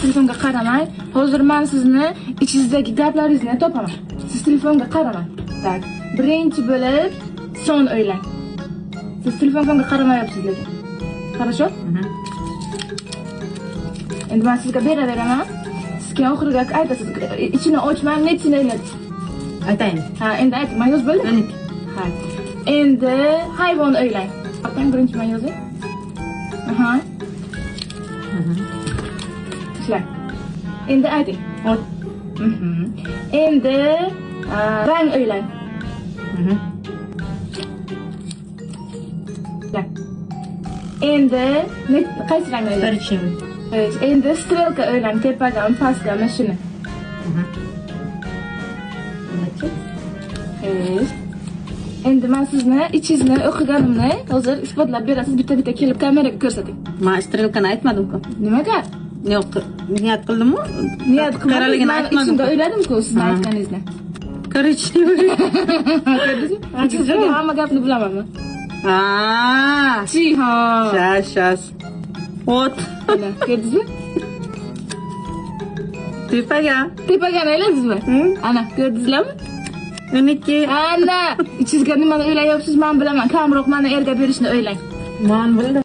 Telefonga qaramang. Hozir men sizni ichingizdagi gaplaringizni topaman. Siz telefonga qaramang. Tak. Birinchi bo'lib son o'ylang. Siz telefonga qaramayapsiz lekin. Хорошо? Endi men sizga beraveraman. Sizga oxiriga aytasiz. Ichini ochmang, nechini o'yladingiz? Aytaymi? Ha, endi ayting. Men yozib bo'ldim. Ha. Endi hayvon o'ylang. Qatang birinchi men yozing. Aha. Ishlar. Endi ayting. Ot. Endi rang o'ylang. Endi qaysi rang o'ylang? Коричневый. Endi strelka o'ylang, tepagami, pastgami shuni. Endi men sizni ichingizni o'qiganimni hozir isbotlab berasiz. Bitta kelib kameraga ko'rsating. Men strelkani aytmadim-ku. Nimaga? Yo'q, niyat qildim-ku. Niyat qilmadim. Men Ichimda o'yladim-ku sizni aytganingizni. Коричневый. Ichingizda hamma gapni bilamanmi? Chi, ha. Shas. Ot. Mana, ko'rdingizmi? Tepaga. Tepagani o'yladingizmi? Ana, ko'rdingizlarmi? Uniki. Ana, ichingizga nimani o'ylayapsiz, men bilaman. Kamroq meni erga berishni o'ylang. Men bildim.